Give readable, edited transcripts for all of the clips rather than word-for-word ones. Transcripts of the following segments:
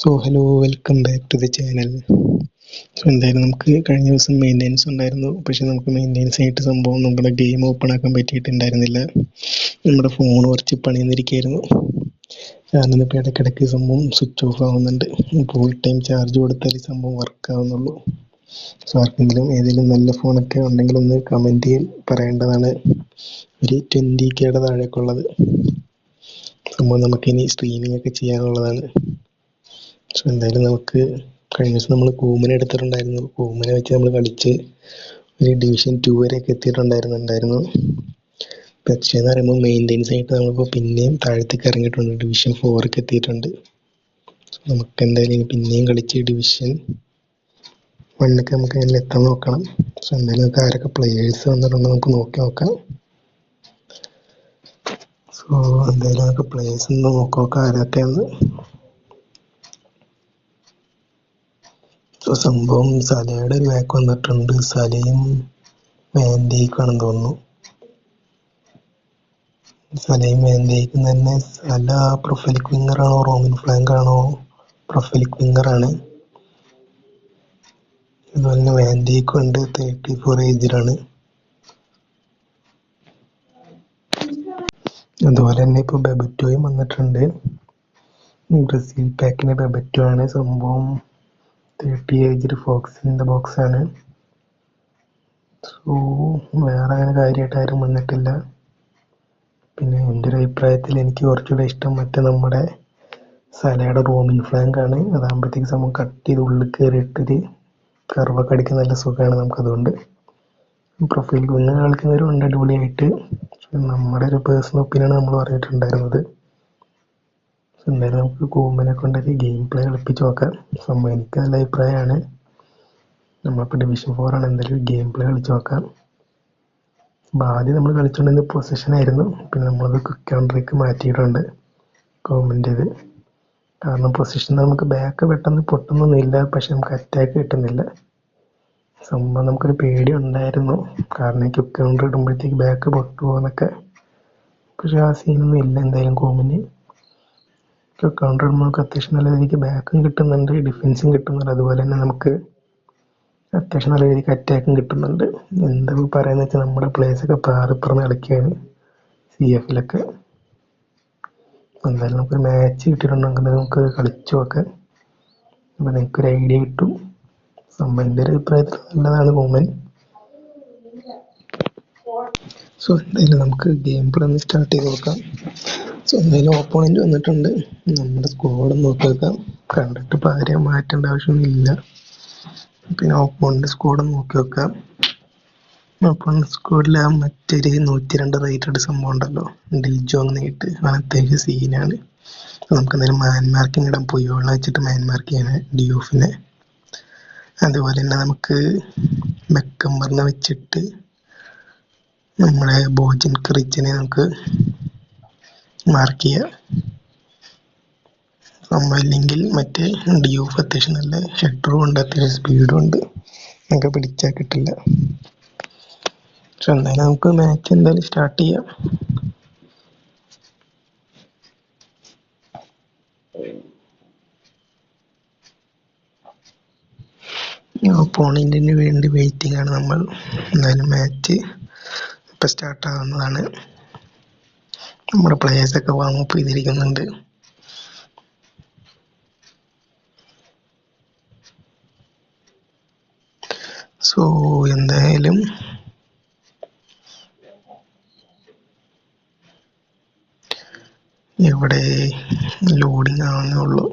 So hello, welcome back to the channel. So എന്തായാലും നമുക്ക് കഴിഞ്ഞ ദിവസം മെയിൻ്റെനൻസ് ഉണ്ടായിരുന്നു. പക്ഷെ നമുക്ക് മെയിൻ്റെനൻസ് ആയിട്ട് സംഭവം നമ്മുടെ ഗെയിം ഓപ്പൺ ആക്കാൻ പറ്റിയിട്ടുണ്ടായിരുന്നില്ല. നമ്മുടെ ഫോൺ കുറച്ച് പണിയെന്നിരിക്കുകയായിരുന്നു. കാരണം ഇപ്പോൾ ഇടയ്ക്കിടയ്ക്ക് സംഭവം സ്വിച്ച് ഓഫ് ആവുന്നുണ്ട്. ഫുൾ ടൈം ചാർജ് കൊടുത്താൽ സംഭവം വർക്ക് ആവുന്നുള്ളൂ. സോ ആർക്കെങ്കിലും ഏതെങ്കിലും നല്ല ഫോണൊക്കെ ഉണ്ടെങ്കിൽ ഒന്ന് കമൻറ്റിൽ പറയേണ്ടതാണ്. ഒരു 20Kയുടെ താഴേക്കുള്ളത് സംഭവം നമുക്കിനി സ്ട്രീമിംഗ് ഒക്കെ ചെയ്യാനുള്ളതാണ്. സോ എന്തായാലും നമുക്ക് കഴിഞ്ഞ ദിവസം നമ്മൾ കൂമനെ എടുത്തിട്ടുണ്ടായിരുന്നു. കൂമനെ വെച്ച് നമ്മൾ കളിച്ച് ഒരു ഡിവിഷൻ 2 വരെയൊക്കെ എത്തിയിട്ടുണ്ടായിരുന്നു. പക്ഷേ എന്ന് പറയുമ്പോൾ മെയിൻ്റെനൻസ് ആയിട്ട് നമ്മളിപ്പോൾ പിന്നെയും താഴത്തേക്ക് ഇറങ്ങിയിട്ടുണ്ട്. ഡിവിഷൻ 4 എത്തിയിട്ടുണ്ട്. നമുക്ക് എന്തായാലും ഇനി പിന്നെയും കളിച്ച് ഡിവിഷൻ 1 നമുക്ക് അതിൽ എത്താൻ നോക്കണം. സോ എന്തായാലും നമുക്ക് ആരൊക്കെ പ്ലേയേഴ്സ് വന്നിട്ടുണ്ടോ നമുക്ക് നോക്കാം. സോ എന്തായാലും നമുക്ക് പ്ലേയേഴ്സ് ഒന്ന് നോക്കാം ആരൊക്കെയാണ്. സോ സംഭവം സലയുടെ ഒരു ബാക്ക് വന്നിട്ടുണ്ട്. സലയും വാൻഡേയ്ക്കാണെന്ന് തോന്നുന്നു. സലയും വാൻഡേയ്ക്കും തന്നെ. സല പ്രൊഫൈലിക് വിങ്ങർ ആണോ റോമിൻ ഫ്ലാങ്ക് ആണോ? പ്രൊഫൈലിക് വിങ്ങർ ആണ്. അതുപോലെ തന്നെ വാൻഡേയ്ക്കും ഉണ്ട്. 34 ഏജിലാണ്. അതുപോലെ തന്നെ ഇപ്പോൾ ബെബറ്റോയും വന്നിട്ടുണ്ട്. ബ്രസീൽ പാക്കിന് ബെബറ്റോ ആണ്. സംഭവം 30 ഏജിൽ ഫോക്സ് ഇൻ ദ ബോക്സ് ആണ്. സോ വേറെ അങ്ങനെ കാര്യമായിട്ട് ആരും വന്നിട്ടില്ല. പിന്നെ എൻ്റെ ഒരു അഭിപ്രായത്തിൽ എനിക്ക് കുറച്ചുകൂടെ ഇഷ്ടം മറ്റേ നമ്മുടെ സലയുടെ റോമിൻ ഫ്ലാങ്ക് ആണ്. അതാകുമ്പോഴത്തേക്ക് സംഭവം കട്ട് ചെയ്ത് ഉള്ളിൽ കയറിയിട്ടൊരു കർവൊക്കെ അടിക്കാൻ നല്ല സുഖമാണ് നമുക്കതുകൊണ്ട്. പ്രൊഫൈൽ കുഞ്ഞ് കളിക്കുന്നവരുണ്ട് അടിപൊളിയായിട്ട്. നമ്മുടെ ഒരു പേഴ്സണൽ ഒപ്പീനിയനാണ് നമ്മൾ പറഞ്ഞിട്ടുണ്ടായിരുന്നത്. എന്തായാലും നമുക്ക് കൂമ്പനെ കൊണ്ടൊരു ഗെയിം പ്ലേ കളിപ്പിച്ച് നോക്കാം. സംഭവം എനിക്ക് നല്ല അഭിപ്രായമാണ്. നമ്മളിപ്പോൾ ഡിവിഷൻ 4 ആണ്. എന്തായാലും ഗെയിം പ്ലേ കളിച്ച് നോക്കാം. ആദ്യം നമ്മൾ കളിച്ചുകൊണ്ടിരുന്നത് പൊസിഷനായിരുന്നു. പിന്നെ നമ്മളത് ക്വിക്ക് കൗണ്ടറിലേക്ക് മാറ്റിയിട്ടുണ്ട് ഗവൺമെൻറ്. കാരണം പൊസിഷൻ നമുക്ക് ബാക്ക് പെട്ടെന്ന് പൊട്ടുന്നൊന്നുമില്ല, പക്ഷെ നമുക്ക് അറ്റാക്ക് കിട്ടുന്നില്ല. സംഭവം നമുക്കൊരു പേടി ഉണ്ടായിരുന്നു, കാരണം ക്വിക്ക് കൗണ്ടർ ഇടുമ്പോഴത്തേക്ക് ബാക്ക് പൊട്ടുമോയെന്നൊക്കെ. പക്ഷെ ആ സീനൊന്നും ഇല്ല. എന്തായാലും കോമിന് ക്വിക്ക് കൗണ്ടർ ഇടുമ്പോൾ നമുക്ക് അത്യാവശ്യം നല്ല രീതിക്ക് ബാക്കും കിട്ടുന്നുണ്ട്, ഡിഫൻസും കിട്ടുന്നുണ്ട്. അതുപോലെ തന്നെ നമുക്ക് അത്യാവശ്യം നല്ല രീതിക്ക് അറ്റാക്കും കിട്ടുന്നുണ്ട്. എന്താ പറയുന്നത് വെച്ചാൽ നമ്മുടെ പ്ലേയേഴ്സൊക്കെ പാറിപ്പറന്ന് കളിക്കുകയാണ് CFലൊക്കെ. എന്തായാലും നമുക്കൊരു മാച്ച് കിട്ടിയിട്ടുണ്ടെങ്കിൽ നമുക്ക് കളിച്ചു നോക്കാം. അപ്പോൾ നിങ്ങൾക്കൊരു ഐഡിയ കിട്ടും. സംഭവം എൻ്റെ ഒരു അഭിപ്രായത്തിൽ നല്ലതാണ് കോമൻ. സോ എന്തായാലും നമുക്ക് ഗെയിം പ്ലേ ഒന്ന് സ്റ്റാർട്ട് ചെയ്ത് നോക്കാം. സോ എന്തായാലും ഓപ്പോണൻറ്റ് വന്നിട്ടുണ്ട്. നമ്മുടെ സ്ക്വാഡ് നോക്കി നോക്കാം. കണ്ടിട്ട് ഇപ്പോൾ ആരെയും മാറ്റേണ്ട ആവശ്യമൊന്നുമില്ല. പിന്നെ ഓപ്പോണൻറ്റ് സ്ക്വാഡ് നോക്കി നോക്കാം. ഓപ്പോണൻറ്റ് സ്ക്വാഡിൽ ആ മറ്റൊരു 102 റേറ്റഡ് സംഭവം ഉണ്ടല്ലോ, ഡിൽജോങ് നേട്ട്, അത്യാവശ്യം സീനാണ്. നമുക്ക് എന്തായാലും മാൻ മാർക്കിങ് ഇടാൻ പുയോളിനെ വെച്ചിട്ട് മാൻ മാർക്ക് ചെയ്യണം ഡിയോഫിനെ. അതുപോലെ തന്നെ നമുക്ക് ബെക്കംബറിനെ വെച്ചിട്ട് നമ്മുടെ ബോജിൻ ക്രിച്ചിനെ നമുക്ക് മാർക്ക് ചെയ്യാം. സംഭവമില്ലെങ്കിൽ മറ്റേ ഡിയോഫ് അത്യാവശ്യം നല്ല ഹെഡറും ഉണ്ട്, അത്യാവശ്യം സ്പീഡും ഉണ്ട്, നമുക്ക് പിടിച്ചാൽ കിട്ടില്ല. പക്ഷെ എന്തായാലും നമുക്ക് മാച്ച് എന്തായാലും സ്റ്റാർട്ട് ചെയ്യാം. ഓപ്പോണൻറ്റിന് വേണ്ടി വെയിറ്റിംഗ് ആണ് നമ്മൾ. എന്തായാലും മാച്ച് ഇപ്പം സ്റ്റാർട്ട് ആവുന്നതാണ്. നമ്മുടെ പ്ലേയേഴ്സൊക്കെ വാമപ്പ് ചെയ്തിരിക്കുന്നുണ്ട്. സോ എന്തായാലും ഇവിടെ ലോഡിങ് ആവുന്നേ ഉള്ളൂ.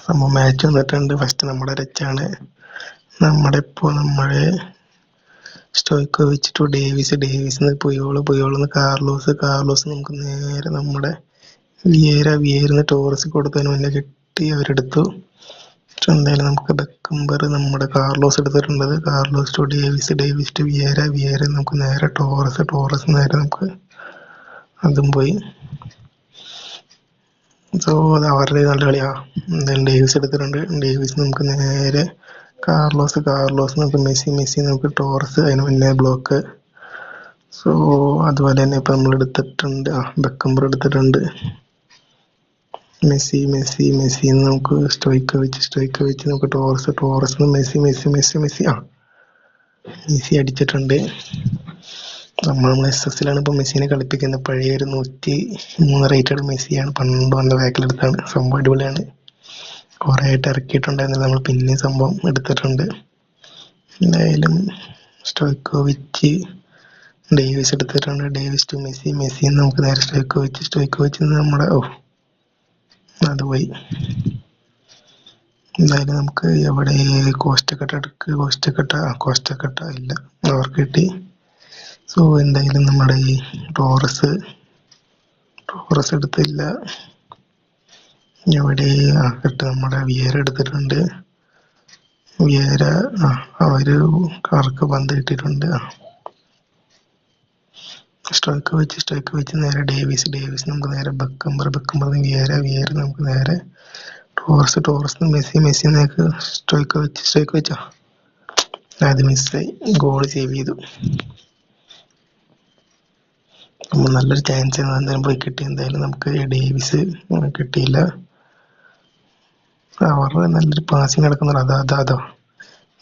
സംഭവം മാച്ച് വന്നിട്ടുണ്ട്. ഫസ്റ്റ് നമ്മുടെ രച്ചാണ്. നമ്മുടെ സ്റ്റോയ്ക്കോവിച്ച് ടു ഡേവിസ് പുയോളിന്ന് കാർലോസ് നമുക്ക് നേരെ നമ്മുടെ വിയേരുന്ന് ടോറസ് കൊടുത്തതിന് മുന്നേ കിട്ടി അവരെടുത്തു. പക്ഷെ എന്തായാലും നമുക്ക് ബെക്കംബർ നമ്മുടെ കാർലോസ് എടുത്തിട്ടുള്ളത്. Carlos to Davis to Vieira നമുക്ക് നേരെ ടോറസ് നേരെ നമുക്ക് അതും പോയി. സോ അത് അവരുടെ നല്ല കളിയാ. എന്തായാലും ഡേവിസ് എടുത്തിട്ടുണ്ട്. ഡേവിസ് നമുക്ക് നേരെ കാർലോസ് നമുക്ക് മെസ്സി നമുക്ക് ടോറസ്, അതിന് മുന്നേ ബ്ലോക്ക്. സോ അതുപോലെ തന്നെ ഇപ്പം നമ്മൾ എടുത്തിട്ടുണ്ട് ബെക്കംബർ എടുത്തിട്ടുണ്ട്. മെസ്സി മെസ്സി മെസ്സി നമുക്ക് സ്റ്റോയ്ക്കോവിച്ച് നമുക്ക് ടോറസ് മെസ്സി മെസ്സി അടിച്ചിട്ടുണ്ട്. നമ്മൾ SS-ലാണ് ഇപ്പോൾ മെസ്സിനെ കളിപ്പിക്കുന്നത്. പഴയ ഒരു 103 റേറ്റഡ് മെസ്സിയാണ്. പണ്ട് വന്ന ബാക്കിലെടുത്താണ്. സംഭവം അടിപൊളിയാണ്. കുറേ ആയിട്ട് ഇറക്കിയിട്ടുണ്ടായിരുന്നില്ല, നമ്മൾ പിന്നെ സംഭവം എടുത്തിട്ടുണ്ട്. എന്തായാലും സ്റ്റോയ്ക്കോവിച്ച് ഡേവിസ് എടുത്തിട്ടുണ്ട്. ഡേവിസ് ടു മെസ്സി നമുക്ക് നേരെ സ്റ്റോയ്ക്കോവിച്ച് നമ്മുടെ അത് പോയി. എന്തായാലും നമുക്ക് എവിടെ കോസ്റ്റക്കട്ട ഇല്ല, അവർക്ക് കിട്ടി. സോ എന്തായാലും നമ്മുടെ ഈ ടോറസ് എടുത്തില്ല. എവിടെ കിട്ടും, നമ്മുടെ വിയേര എടുത്തിട്ടുണ്ട്. വിയേര അവര് അവർക്ക് പന്ത് കിട്ടിയിട്ടുണ്ട്. സ്റ്റോയ്ക്കോവിച്ച് നേരെ ഡേവിസ് നമുക്ക് നേരെ ബക്കംബർ വിയേര നമുക്ക് നേരെ ടോറസ് മെസ്സി നേരെ സ്റ്റോയ്ക്കോവിച്ച് അത് മിസ്സായി. ഗോൾ സേവ് ചെയ്തു. നമ്മൾ നല്ലൊരു ചാൻസ് എന്തായാലും പോയി കിട്ടി. എന്തായാലും നമുക്ക് ഡേവിസ് കിട്ടിയില്ല. അവരുടെ നല്ലൊരു പാസിങ് നടക്കുന്നുണ്ട്. അതോ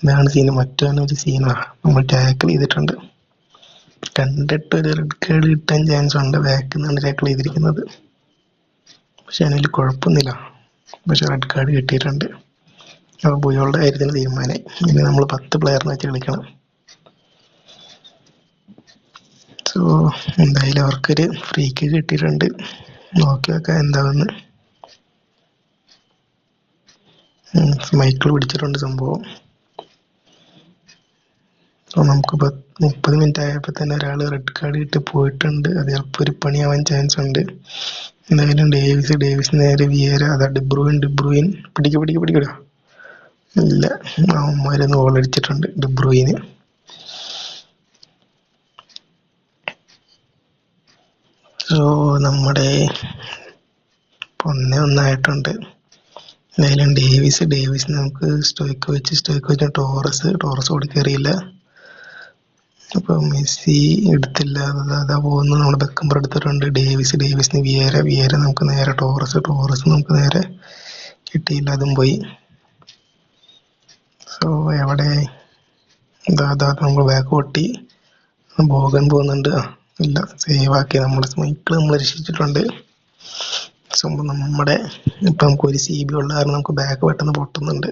ഇതാണ് സീന്. മറ്റൊരു സീനാണ്, നമ്മൾ ടാക്കിൾ ചെയ്തിട്ടുണ്ട്. കണ്ടിട്ട് ഒരു റെഡ് കാർഡ് കിട്ടാൻ ചാൻസ് ഉണ്ട്. ബാക്കിൽ നിന്നാണ് ടാക്കിൾ ചെയ്തിരിക്കുന്നത്. പക്ഷെ അതിൽ കുഴപ്പമൊന്നുമില്ല. പക്ഷെ റെഡ് കാർഡ് കിട്ടിയിട്ടുണ്ട്. അപ്പോൾ ബുയോളുടെ കാര്യത്തിന് തീരുമാനമായി. ഇനി നമ്മൾ 10 പ്ലെയറിനെ വെച്ച് കളിക്കണം. സോ എന്തായാലും അവർക്കൊരു ഫ്രീ കിക്ക് കിട്ടിയിട്ടുണ്ട്. നോക്കി വെക്കാം എന്താണെന്ന്. മൈക്കിൾ പിടിച്ചിട്ടുണ്ട് സംഭവം. നമുക്ക് 30 മിനിറ്റ് ആയപ്പോൾ തന്നെ ഒരാൾ റെഡ് കാർഡ് കിട്ടി പോയിട്ടുണ്ട്. അത് ചിലപ്പോൾ ഒരു പണിയാവാൻ ചാൻസ് ഉണ്ട്. എന്തായാലും ഡേവിസ് നേരെ വിയേര, അതാ ഡിബ്രൂയിൻ പിടിക്കട ഇല്ല, അവന്മാരൊന്ന് ഗോളടിച്ചിട്ടുണ്ട് ഡിബ്രൂയിന്. സോ നമ്മുടെ 1-1 എന്തായാലും ഡേവിസ് നമുക്ക് സ്റ്റോയ്ക്കോവിച്ച് ടോറസ് ഓടിക്കറിയില്ല. അപ്പോൾ മെസ്സി എടുത്തില്ല, അതാ പോകുന്നു. നമ്മുടെ ബെക്കംബർ എടുത്തിട്ടുണ്ട്. ഡേവിസിന് വിയേര നമുക്ക് നേരെ ടോറസ് നമുക്ക് നേരെ കിട്ടിയില്ല, അതും പോയി. സോ എവിടെ നമ്മൾ ബാക്ക് പൊട്ടി. ബോഗൻ പോകുന്നുണ്ട്. ഇല്ല, സേവ് ആക്കി. മൈക്കിൾ നമ്മൾ രക്ഷിച്ചിട്ടുണ്ട്. നമ്മുടെ ഇപ്പം നമുക്ക് ഒരു CB ഉള്ള കാരണം നമുക്ക് ബാക്ക് പെട്ടെന്ന് പൊട്ടുന്നുണ്ട്.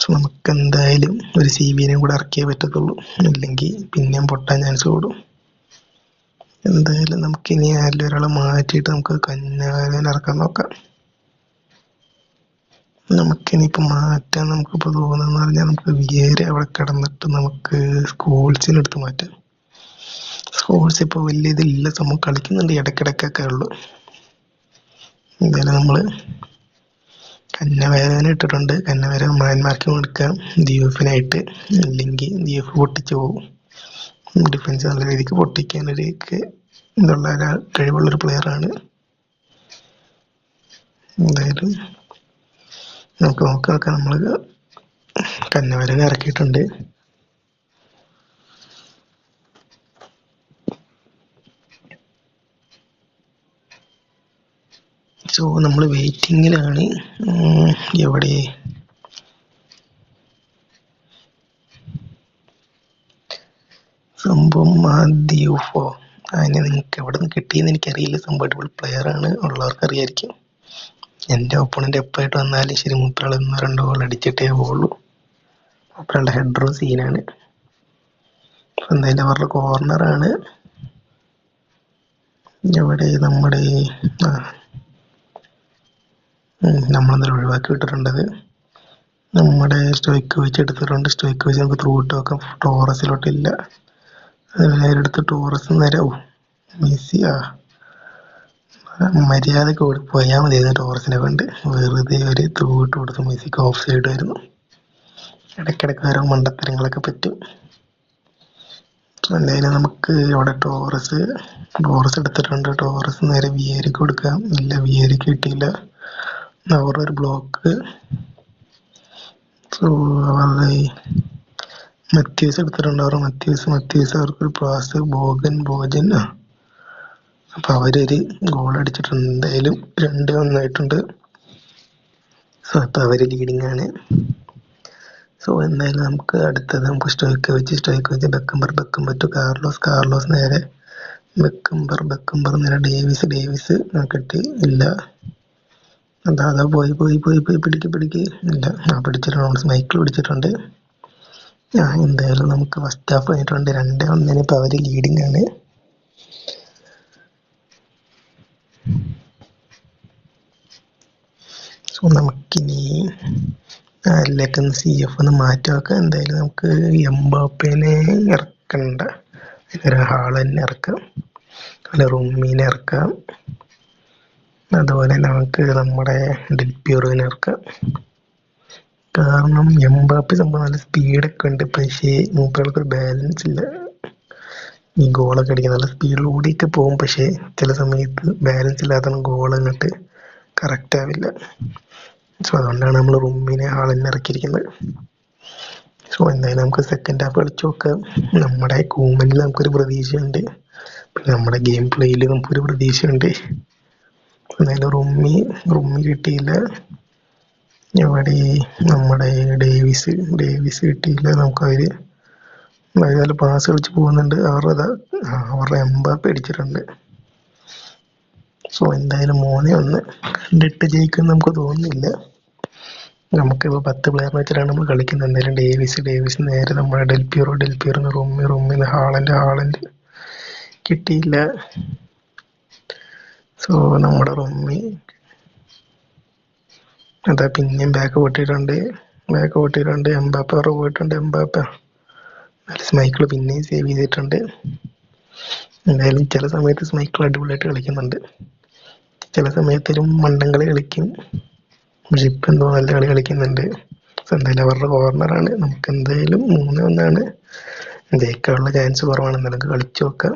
സോ നമുക്ക് എന്തായാലും ഒരു CBനെ കൂടെ ഇറക്കിയേ പറ്റത്തുള്ളൂ, അല്ലെങ്കിൽ പിന്നെയും പൊട്ടാൻ ചാൻസ് കൂടും. എന്തായാലും നമുക്കിനി ആരെങ്കിലും ഒരാളെ മാറ്റിയിട്ട് നമുക്ക് കന്നാരനെ ഇറക്കാൻ നോക്കാം. നമുക്കിനിയിപ്പോൾ മാറ്റാൻ നമുക്കിപ്പോൾ തോന്നുന്നതെന്ന് പറഞ്ഞാൽ നമുക്ക് വിയേര അവിടെ കിടന്നിട്ട് നമുക്ക് സ്കോൾസിനെടുത്ത് മാറ്റാം. സ്കോൾസ് ഇപ്പോൾ വലിയ ഇതില്ല, സംഭവം കളിക്കുന്നുണ്ട് ഇടയ്ക്കിടയ്ക്കൊക്കെ ഉള്ളു. എന്തായാലും നമ്മൾ കന്നവേദന ഇട്ടിട്ടുണ്ട്. കന്നവേദന മാൻമാർക്ക് കൊടുക്കാം DFനായിട്ട്, അല്ലെങ്കിൽ DF പൊട്ടിച്ചു പോകും. ഡിഫൻസ് നല്ല രീതിക്ക് പൊട്ടിക്കാനൊരു ഇതുള്ള കഴിവുള്ളൊരു പ്ലെയറാണ്. എന്തായാലും നമുക്ക് നോക്കാം. നമ്മൾ കന്നവേദന ഇറക്കിയിട്ടുണ്ട്. സോ നമ്മൾ വെയിറ്റിങ്ങിലാണ്. എവിടെ സംഭവം DFO അതിനെ നിങ്ങൾക്ക് എവിടെ നിന്ന് കിട്ടിയെന്ന് എനിക്കറിയില്ല. സംഭവം അടിപൊളി പ്ലെയറാണ്, ഉള്ളവർക്ക് അറിയായിരിക്കും. എൻ്റെ ഒപ്പോണൻ്റ് എപ്പോഴായിട്ട് വന്നാലും ശരി, മൂപ്പരാൾ 1-2 ഗോൾ അടിച്ചിട്ടേ പോകുള്ളൂ. മൂപ്പരാളുടെ ഹെഡറും സീനാണ്. എന്തായാലും അവരുടെ കോർണറാണ്. എവിടെ നമ്മളെന്തായാലും ഒഴിവാക്കി വിട്ടിട്ടുണ്ടത്. നമ്മുടെ സ്റ്റോയ്ക്കോവിച്ച് എടുത്തിട്ടുണ്ട്. സ്റ്റോയ്ക്കോവിച്ച് നമുക്ക് ത്രൂ ഇട്ട് വെക്കാം. ടോറസിലോട്ടില്ല, നേരെ എടുത്ത് ടോറസ് നേരെ മെസ്സി മര്യാദക്ക് ഓടി പോയാൽ മതിയായിരുന്നു. ടോറസിനെ കൊണ്ട് വെറുതെ ഒരു ത്രൂ ഇട്ട് കൊടുത്തു. മെസ്സിക്ക് ഓഫ് സൈഡ് ആയിരുന്നു. ഇടയ്ക്കിടയ്ക്ക് ഓരോ മണ്ടത്തരങ്ങളൊക്കെ പറ്റും. എന്തായാലും നമുക്ക് ഇവിടെ ടോറസ് എടുത്തിട്ടുണ്ട്. ടോറസ് നേരെ വിയേരിക്ക് കൊടുക്കാം. ഇല്ല, വിയേരിക്ക് കിട്ടിയില്ല. അവരുടെ ഒരു ബ്ലോക്ക്. സോ അവരുടെ മത്യൂസ് എടുത്തിട്ടുണ്ട്. മത്യൂസ് അവർക്കൊരു പാസ്. ഭോജൻ അപ്പോൾ അവരൊരു ഗോൾ അടിച്ചിട്ടുണ്ട്. എന്തായാലും 2-1 ആയിട്ടുണ്ട്. സോ അപ്പോൾ അവർ ലീഡിംഗ് ആണ്. സോ എന്തായാലും നമുക്ക് അടുത്തത് നമുക്ക് സ്റ്റോയ്ക്ക് വെച്ച് ബെക്കംബർ ടു കാർലോസ് നേരെ ബെക്കംബർ നേരെ ഡേവിസ് കിട്ടി ഇല്ല. അതാ പോയി പിടിക്ക് ഇല്ല. പിടിച്ചിട്ടുണ്ട്. മൈക്കിൾ പിടിച്ചിട്ടുണ്ട്. എന്തായാലും നമുക്ക് ഫസ്റ്റ് ഹാഫ് കഴിഞ്ഞിട്ടുണ്ട്. 2-1 ഇപ്പോൾ അവർ ലീഡിംഗ് ആണ്. സോ നമുക്കിനി അതിലേക്ക് CF ഒന്ന് മാറ്റി വെക്കാം. എന്തായാലും നമുക്ക് എംബാപ്പേനെ ഇറക്കണ്ട, ഹാളന്നെ ഇറക്കാം, അല്ല റൂമിനെ ഇറക്കാം. അതുപോലെ നമുക്ക് നമ്മുടെ ഡെൽപിയറോനെ ഇറക്കാം. കാരണം എംബാപ്പെ സംഭവം നല്ല സ്പീഡൊക്കെ ഉണ്ട്, പക്ഷേ മൂപ്പർക്കൊരു ബാലൻസ് ഇല്ല. ഈ ഗോളൊക്കെ അടിക്കാൻ നല്ല സ്പീഡിലൂടെയൊക്കെ പോകും, പക്ഷേ ചില സമയത്ത് ബാലൻസ് ഇല്ലാത്ത ഗോൾ അങ്ങോട്ട് കറക്റ്റ് ആവില്ല. സോ അതുകൊണ്ടാണ് നമ്മൾ റൂമിനെ ആളെന്നെ ഇറക്കിയിരിക്കുന്നത്. സോ എന്തായാലും നമുക്ക് സെക്കൻഡ് ഹാഫ് കളിച്ച് നോക്കാം. നമ്മുടെ കൂമനിൽ നമുക്കൊരു പ്രതീക്ഷയുണ്ട്, പിന്നെ നമ്മുടെ ഗെയിം പ്ലേയിൽ നമുക്കൊരു പ്രതീക്ഷയുണ്ട്. എന്തായാലും റൂമി കിട്ടിയില്ല. ഇവിടെ നമ്മുടെ ഡേവിസ് കിട്ടിയില്ല. നമുക്കവര് നല്ല പാസ് കളിച്ച് പോകുന്നുണ്ട്. അവരുടെ എംബാപ്പെ അടിച്ചിട്ടുണ്ട്. സോ എന്തായാലും 3-1 കണ്ടിട്ട് ജയിക്കുമെന്ന് നമുക്ക് തോന്നുന്നില്ല. നമുക്കിപ്പോൾ 10 പ്ലെയർ വെച്ചിട്ടാണ് നമ്മൾ കളിക്കുന്നത്. എന്തായാലും ഡേവിസ് നേരെ നമ്മുടെ ഡെൽപിയറോ റൂമിന്ന് ഹാളൻഡ് കിട്ടിയില്ല. സോ നമ്മുടെ റൂമി അതാ പിന്നെയും ബാക്ക് പൊട്ടിയിട്ടുണ്ട്. എംബാപ്പ പോയിട്ടുണ്ട്. സ്മൈക്കിൾ പിന്നെയും സേവ് ചെയ്തിട്ടുണ്ട്. എന്തായാലും ചില സമയത്ത് സ്മൈക്കിൾ അടിപൊളിയായിട്ട് കളിക്കുന്നുണ്ട്, ചില സമയത്തൊരു മണ്ടംകളി കളിക്കും. പക്ഷെ ഇപ്പം എന്തോ നല്ല കളി കളിക്കുന്നുണ്ട്. എന്തായാലും അവരുടെ കോർണറാണ്. നമുക്ക് എന്തായാലും 3-1 ജയിക്കാനുള്ള ചാൻസ് കുറവാണ്. നമുക്ക് കളിച്ചു നോക്കാം.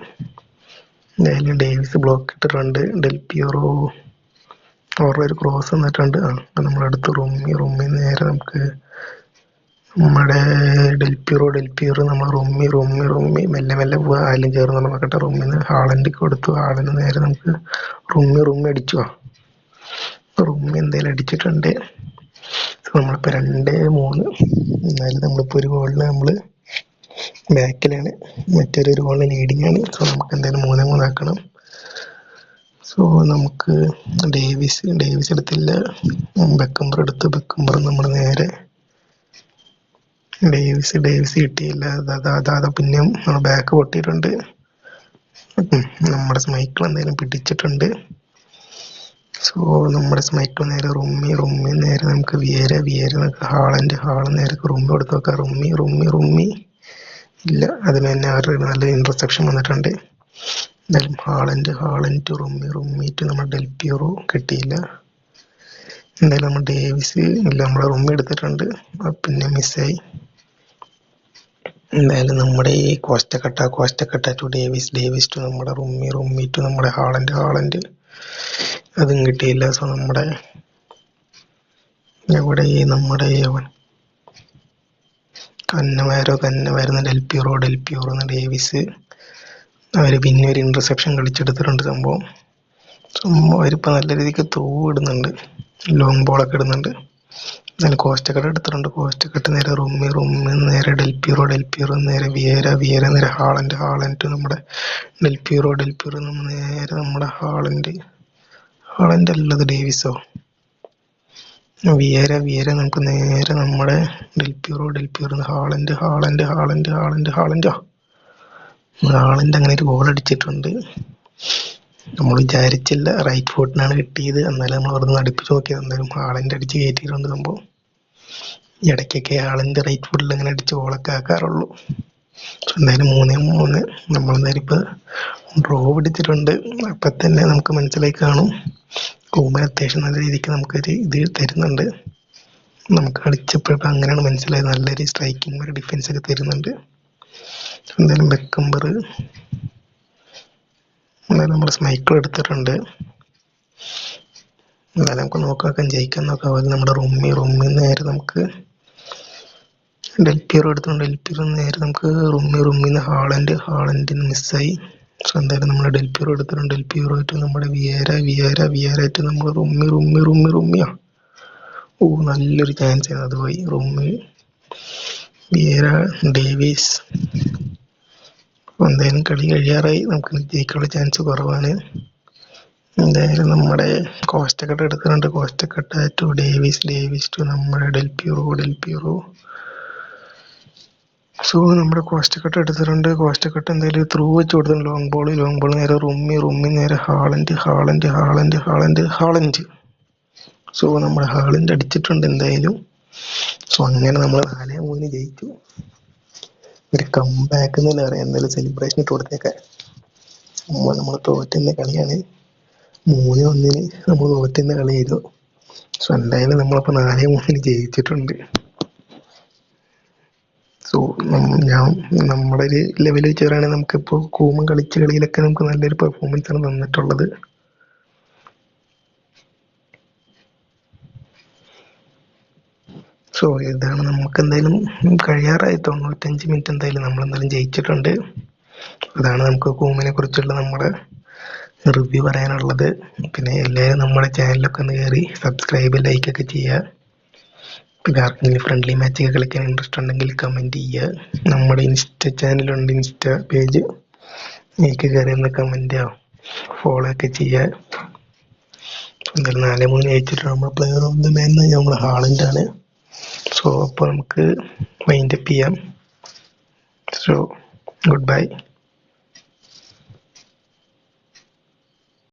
എന്തായാലും ഡേവിസ് ബ്ലോക്ക് ഇട്ടിട്ടുണ്ട്. ഡെൽപിയറോ അവരുടെ ഒരു ക്രോസ് വന്നിട്ടുണ്ട്. അപ്പം നമ്മളടുത്ത് റൂമിൽ നേരെ നമുക്ക് നമ്മുടെ ഡെൽപിയറോ നമ്മൾ റൂമി മെല്ലെ പോവാ. ആരും കയറുന്നുള്ള നോക്കട്ടെ. റൂമിൽ നിന്ന് ഹാളൻഡ് കൊടുത്തു. ഹാളൻഡ് നേരെ നമുക്ക് റൂമി അടിച്ചു. റൂമി എന്തായാലും അടിച്ചിട്ടുണ്ട്. നമ്മളിപ്പോൾ 2-3. എന്നാലും നമ്മളിപ്പോൾ ഒരു ഗോളിന് നമ്മൾ ബാക്കിലാണ്, മറ്റൊരു ഗോളിന് ലീഡിംഗ് ആണ്. സോ നമുക്ക് എന്തായാലും 3-3 ആക്കണം. സോ നമുക്ക് ഡേവിസ് എടുത്തില്ല, ബെക്കംബർ എടുത്ത്. നമ്മൾ നേരെ ഡേവിസ് കിട്ടിയില്ല. അതാ പിന്നെയും നമ്മൾ ബാക്ക് പൊട്ടിയിട്ടുണ്ട്. നമ്മുടെ സ്മൈക്കിൾ എന്തായാലും പിടിച്ചിട്ടുണ്ട്. സോ നമ്മുടെ സ്മൈക്കിൾ നേരെ റൂമി നേരെ നമുക്ക് വിയര ഹാളൻഡ് നേരെ റൂമി കൊടുത്ത് നോക്കാം. റൂമി ഇല്ല. അതിന് തന്നെ നല്ല ഇന്റർസെപ്ഷൻ വന്നിട്ടുണ്ട്. എന്തായാലും ഹാളൻഡ് റൂമി ടു നമ്മുടെ ഡെൽപിയറോ കിട്ടിയില്ല. എന്തായാലും നമ്മൾ ഡേവിസ് ഇല്ല, നമ്മളെ റൂമി എടുത്തിട്ടുണ്ട്, പിന്നെ മിസ്സായി. എന്തായാലും നമ്മുടെ ഈ കോസ്റ്റക്കട്ട ടു ഡേവിസ് ടു നമ്മുടെ റൂമി ടു നമ്മുടെ ഹാളൻഡ് അതും കിട്ടിയില്ല. സോ നമ്മുടെ നമ്മുടെ കന്നവരുന്ന ഡെൽപിയറോ ഡേവിസ് അവർ പിന്നെ ഒരു ഇന്റർസെപ്ഷൻ കളിച്ചെടുത്തിട്ടുണ്ട്. സംഭവം അവരിപ്പോൾ നല്ല രീതിക്ക് ത്രൂ ഇടുന്നുണ്ട്, ലോങ് ബോളൊക്കെ ഇടുന്നുണ്ട്. എന്നാലും കോസ്റ്റക്കട്ട് എടുത്തിട്ടുണ്ട്. കോസ്റ്റക്കട്ട് നേരെ റൂമി നേരെ ഡെൽപിയറോ നേരെ വിയര നേരെ ഹാളൻഡ് നമ്മുടെ ഡെൽപിയറോ നേരെ നമ്മുടെ ഹാളൻഡ് അല്ലത് ഡേവിസോ വിയര നമുക്ക് നേരെ നമ്മുടെ ഡെൽപിയറോ ഹാളൻഡ് അങ്ങനെ ഒരു ഗോൾ അടിച്ചിട്ടുണ്ട്. നമ്മൾ വിചാരിച്ചില്ല, റൈറ്റ് ഫുട്ടിനാണ് കിട്ടിയത്. എന്നാലും നമ്മൾ അവിടെ നിന്ന് അടുപ്പിച്ച് നോക്കിയത്. എന്തായാലും ഹാളൻഡ് അടിച്ച് കയറ്റിയിട്ടുണ്ട്. സംഭവം ഇടയ്ക്കൊക്കെ ഹാളൻഡ് റൈറ്റ് ഫുട്ടിൽ അങ്ങനെ അടിച്ച് ഗോളൊക്കെ ആക്കാറുള്ളൂ. എന്തായാലും 3-3 നമ്മളെന്തായാലും ഇപ്പോൾ ഡ്രോ പിടിച്ചിട്ടുണ്ട്. അപ്പം തന്നെ നമുക്ക് മനസ്സിലായി കാണും, കൂമൻ അത്യാവശ്യം നല്ല രീതിക്ക് നമുക്കൊരു ഇത് തരുന്നുണ്ട്. നമുക്ക് കളിച്ചപ്പോഴപ്പോൾ അങ്ങനെയാണ് മനസ്സിലായത്. നല്ലൊരു സ്ട്രൈക്കിംഗ് ഒരു ഡിഫൻസ് ഒക്കെ തരുന്നുണ്ട്. എന്തായാലും ബെക്കംബർ എന്തായാലും നമ്മൾ സ്മൈക്കിൾ എടുത്തിട്ടുണ്ട്. എന്തായാലും നമുക്ക് നോക്കാം ജയിക്കാൻ നോക്കാം. അതുപോലെ നമ്മുടെ റൂമിൽ നേരെ നമുക്ക് ഡെൽപിയറോ എടുത്തിട്ടുണ്ട്. നേരെ നമുക്ക് റൂമിൽ നിന്ന് ഹാളൻഡ് മിസ്സായി. സോ എന്തായാലും നമ്മൾ ഡെൽ പ്യൂറോ എടുത്തിട്ടുണ്ട്. ഡെൽ പ്യൂറോ ആയിട്ട് നമ്മുടെ വിയറായിട്ട് നമ്മൾ റുമ്മിയാ. നല്ലൊരു ചാൻസ് ആണ് അത് പോയി. Rummy, വിയര, Davis. എന്തായാലും കളി കഴിയാറായി, നമുക്ക് ജയിക്കാനുള്ള ചാൻസ് കുറവാണ്. എന്തായാലും നമ്മുടെ കോസ്റ്റക്കട്ട് എടുക്കുന്നുണ്ട്. കോസ്റ്റക്കട്ട ടു ഡേവിസ് ടു നമ്മുടെ ഡെൽ പ്യൂറോ. സോ നമ്മുടെ കോസ്റ്റക്കട്ട് എടുത്തിട്ടുണ്ട്. കോസ്റ്റക്കട്ട് എന്തായാലും ത്രൂ വെച്ച് കൊടുത്തിട്ടുണ്ട്. ലോങ് ബോൾ നേരെ റുമ്മി നേരെ ഹാളൻഡ്. സോ നമ്മുടെ ഹാളൻഡ് അടിച്ചിട്ടുണ്ട് എന്തായാലും. സോ അങ്ങനെ നമ്മൾ 4-3 ജയിച്ചു. ഒരു കംബാക്ക് എന്ന് തന്നെ പറയാം. എന്തായാലും സെലിബ്രേഷൻ ഇട്ട് കൊടുത്തേക്കാൻ. നമ്മൾ തോറ്റുന്ന കളിയാണ്. 3-1 നമ്മൾ തോറ്റുന്ന കളിയായിരുന്നു. സോ എന്തായാലും നമ്മളിപ്പോൾ 4-3 ജയിച്ചിട്ടുണ്ട്. സോ ഞാൻ നമ്മുടെ ഒരു ലെവൽ വെച്ച് പറയുകയാണെങ്കിൽ നമുക്കിപ്പോൾ കൂമൻ കളിച്ച കളിയിലൊക്കെ നമുക്ക് നല്ലൊരു പെർഫോമൻസ് ആണ് തന്നിട്ടുള്ളത്. സോ ഇതാണ് നമുക്ക് എന്തായാലും കഴിയാറായി. 95 മിനിറ്റ് എന്തായാലും നമ്മളെന്തായാലും ജയിച്ചിട്ടുണ്ട്. അതാണ് നമുക്ക് കൂമിനെ കുറിച്ചുള്ള നമ്മുടെ റിവ്യൂ പറയാനുള്ളത്. പിന്നെ എല്ലാവരും നമ്മുടെ ചാനലൊക്കെ ഒന്ന് കയറി സബ്സ്ക്രൈബ്, ലൈക്കൊക്കെ ചെയ്യുക. പിന്നെ ആർക്കെങ്കിലും ഫ്രണ്ട്ലി മാച്ചൊക്കെ കളിക്കാൻ ഇൻട്രസ്റ്റ് ഉണ്ടെങ്കിൽ കമൻറ്റ് ചെയ്യുക. നമ്മുടെ ചാനലുണ്ട്, ഇൻസ്റ്റ പേജ്, എനിക്ക് കയറി ഒന്ന് കമൻറ്റ് ഫോളോ ഒക്കെ ചെയ്യുക. എന്തായാലും 4-3 ജയിച്ചിട്ട് നമ്മൾ പ്ലെയർ ഓഫ് ദ മാൻ നമ്മൾ ഹാളൻഡാണ്. സോ അപ്പോൾ നമുക്ക് വൈൻഡപ്പ് ചെയ്യാം. So good bye.